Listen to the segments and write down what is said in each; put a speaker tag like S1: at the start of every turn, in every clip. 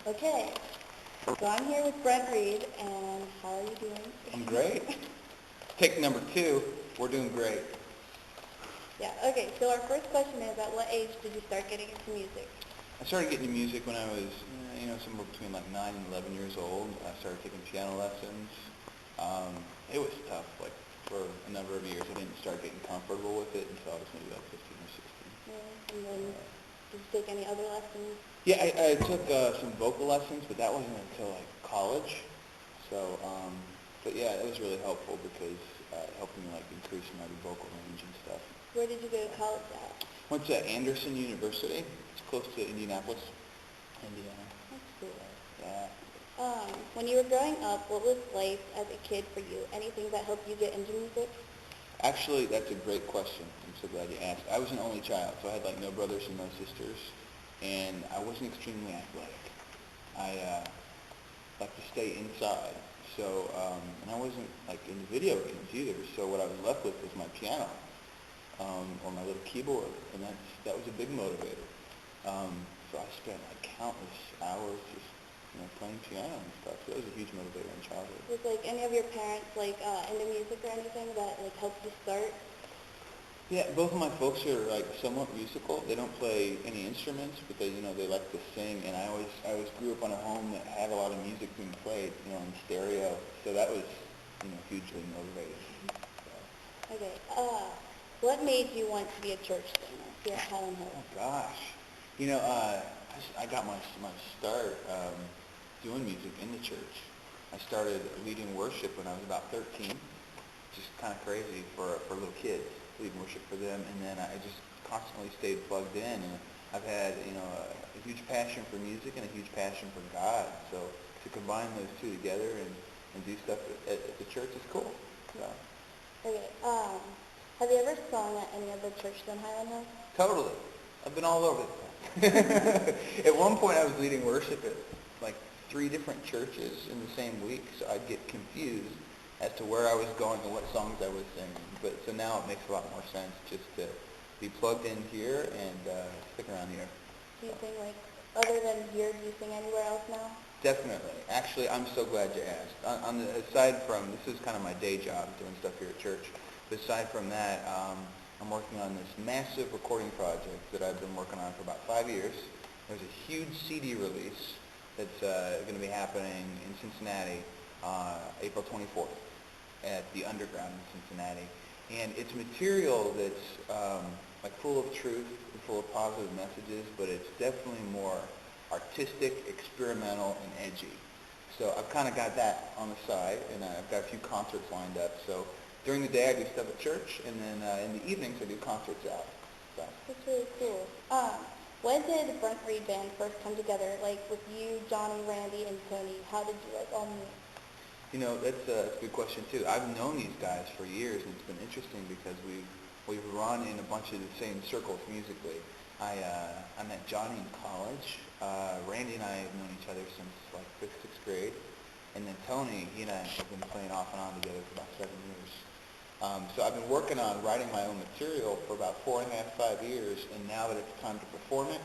S1: Okay, so I'm here with Brent Reed, and how are you doing?
S2: I'm great. Take number 2. We're doing great.
S1: Yeah, okay, so our first question is, at what age did you start getting into music?
S2: I started getting into music when I was, somewhere between like 9 and 11 years old. I started taking piano lessons. It was tough, like for a number of years. I didn't start getting comfortable with it until I was maybe like 15 or 16.
S1: And then, did you take any other lessons?
S2: Yeah, I took some vocal lessons, but that wasn't until like college. So, but yeah, it was really helpful because it helped me like increase my vocal range and stuff.
S1: Where did you go to college at?
S2: Went to Anderson University. It's close to Indianapolis, Indiana.
S1: That's cool.
S2: Yeah.
S1: When you were growing up, what was life as a kid for you? Anything that helped you get into music?
S2: Actually, that's a great question. I'm so glad you asked. I was an only child, so I had like no brothers and no sisters, and I wasn't extremely athletic. I like to stay inside, so and I wasn't like into video games either. So what I was left with was my piano or my little keyboard, and that was a big motivator. So I spent like countless hours just playing piano and stuff. So that was a huge motivator in childhood.
S1: Was like any of your parents like into music or anything that like helped you start?
S2: Yeah, both of my folks are like somewhat musical. They don't play any instruments, but they like to sing. And I always grew up in a home that had a lot of music being played, in stereo. So that was hugely motivating. So.
S1: Okay. What made you want to be a church singer here at Highland Hills?
S2: Oh gosh, I got my start doing music in the church. I started leading worship when I was about 13. Just kind of crazy for little kids, leading worship for them, and then I just constantly stayed plugged in, and I've had a huge passion for music and a huge passion for God. So to combine those two together and do stuff at the church is cool. So.
S1: Okay. Have you ever sung at any other church than Highland Hills?
S2: Totally. I've been all over the place. At one point I was leading worship at like 3 different churches in the same week, so I'd get confused as to where I was going and what songs I was singing. But so now it makes a lot more sense just to be plugged in here and stick around here.
S1: Do you sing like, other than here, do you sing anywhere else now?
S2: Definitely. Actually, I'm so glad you asked. Aside from, this is kind of my day job, doing stuff here at church. But aside from that, I'm working on this massive recording project that I've been working on for about 5 years. There's a huge CD release that's going to be happening in Cincinnati April 24th at the Underground in Cincinnati. And it's material that's like full of truth and full of positive messages, but it's definitely more artistic, experimental, and edgy. So I've kind of got that on the side, and I've got a few concerts lined up. So during the day I do stuff at church, and then in the evenings I do concerts out. So.
S1: That's really cool. When did the Brent Reed Band first come together? Like with you, Johnny, Randy, and Tony, how did you like all meet?
S2: That's a good question too. I've known these guys for years, and it's been interesting because we've run in a bunch of the same circles musically. I met Johnny in college. Randy and I have known each other since like 5th, 6th grade. And then Tony, he and I have been playing off and on together for about 7 years. So I've been working on writing my own material for about 4.5, 5 years, and now that it's time to perform it,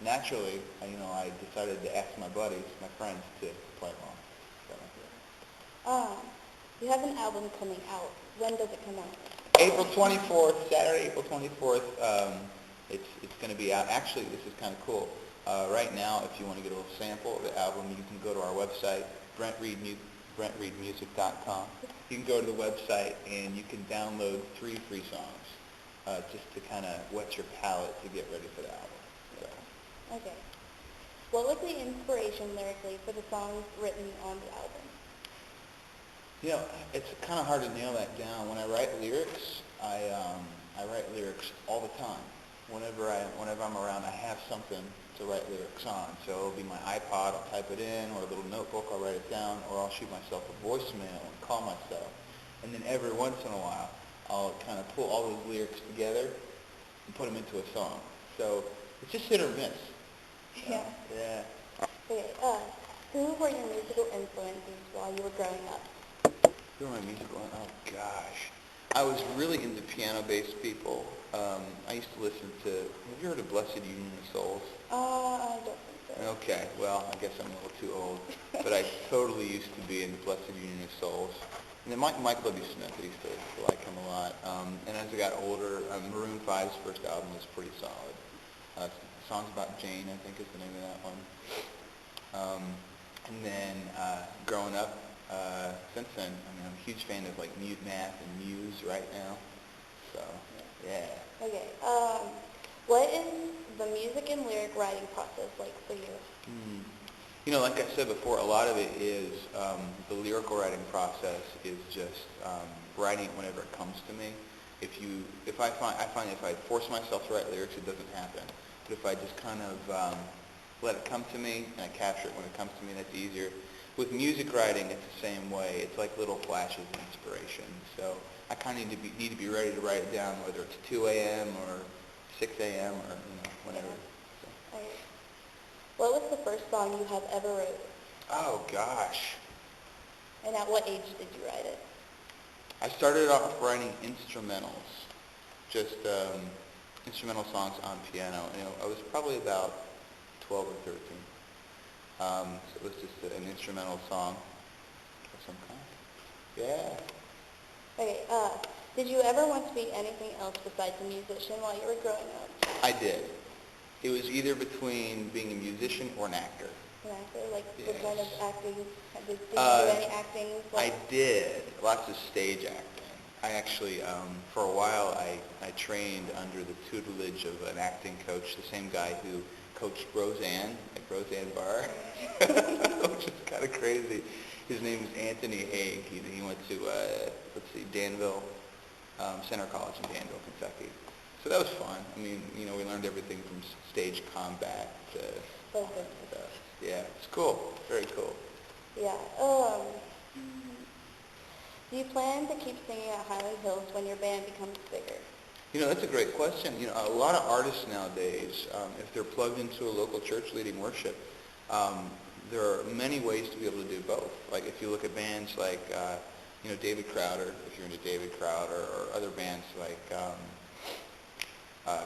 S2: naturally, I decided to ask my buddies, my friends, to play along.
S1: You have an album coming out. When does it come out?
S2: April 24th, Saturday, April 24th. It's going to be out. Actually, this is kind of cool. Right now, if you want to get a little sample of the album, you can go to our website, BrentReedMusic.com. You can go to the website and you can download 3 free songs just to kind of whet your palate to get ready for the album. So.
S1: Okay. What was the inspiration lyrically for the songs written on the album?
S2: It's kind of hard to nail that down. When I write lyrics, I write lyrics all the time. Whenever I'm around, I have something to write lyrics on. So it'll be my iPod, I'll type it in, or a little notebook, I'll write it down, or I'll shoot myself a voicemail and call myself. And then every once in a while, I'll kind of pull all those lyrics together and put them into a song. So it's just hit or miss.
S1: Yeah.
S2: Yeah.
S1: Okay. Who were your musical influences while you were growing up?
S2: Who are my musical? Oh gosh, I was really into piano-based people. I used to listen to. Have you heard of Blessed Union of Souls?
S1: I don't think so.
S2: Okay, well, I guess I'm a little too old, but I totally used to be in the Blessed Union of Souls. And then Michael W. Smith, I used to like him a lot. And as I got older, Maroon 5's first album was pretty solid. Songs About Jane, I think, is the name of that one. And then growing up, since then, I mean, I'm a huge fan of like Mute Math and Muse right now. So, yeah.
S1: Okay. What is the music and lyric writing process like for you?
S2: Hmm. You know, like I said before, a lot of it is the lyrical writing process is just writing it whenever it comes to me. I find if I force myself to write lyrics, it doesn't happen. But if I just kind of let it come to me and I capture it when it comes to me, that's easier. With music writing, it's the same way. It's like little flashes of inspiration. So I kind of need to be ready to write it down, whether it's 2 a.m. or 6 a.m. or whenever. So.
S1: Okay. What was the first song you have ever wrote?
S2: Oh gosh.
S1: And at what age did you write it?
S2: I started off writing instrumentals, just instrumental songs on piano. I was probably about 12 or 13. So it was just an instrumental song of some kind. Yeah.
S1: Okay, did you ever want to be anything else besides a musician while you were growing up?
S2: I did. It was either between being a musician or an actor.
S1: An actor? Like,
S2: Yes.
S1: what kind of acting? Did you do any acting?
S2: I did. Lots of stage acting. I actually, for a while, I trained under the tutelage of an acting coach, the same guy who coached Roseanne at Roseanne Barr, which is kind of crazy. His name is Anthony Haig. He went to, Danville, Center College in Danville, Kentucky. So that was fun. I mean, we learned everything from stage combat to stuff. Yeah, it's cool. Very cool.
S1: Yeah. Do you plan to keep singing at Highland Hills when your band becomes bigger?
S2: That's a great question. A lot of artists nowadays, if they're plugged into a local church leading worship, there are many ways to be able to do both. Like if you look at bands like, David Crowder, if you're into David Crowder, or other bands like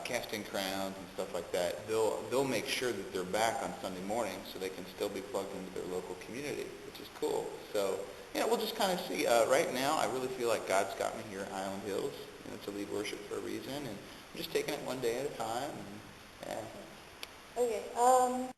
S2: Casting Crowns and stuff like that, they'll make sure that they're back on Sunday morning so they can still be plugged into their local community, which is cool. So, we'll just kind of see. Right now, I really feel like God's got me here at Highland Hills, to lead worship for a reason, and I'm just taking it one day at a time. And, yeah.
S1: Okay.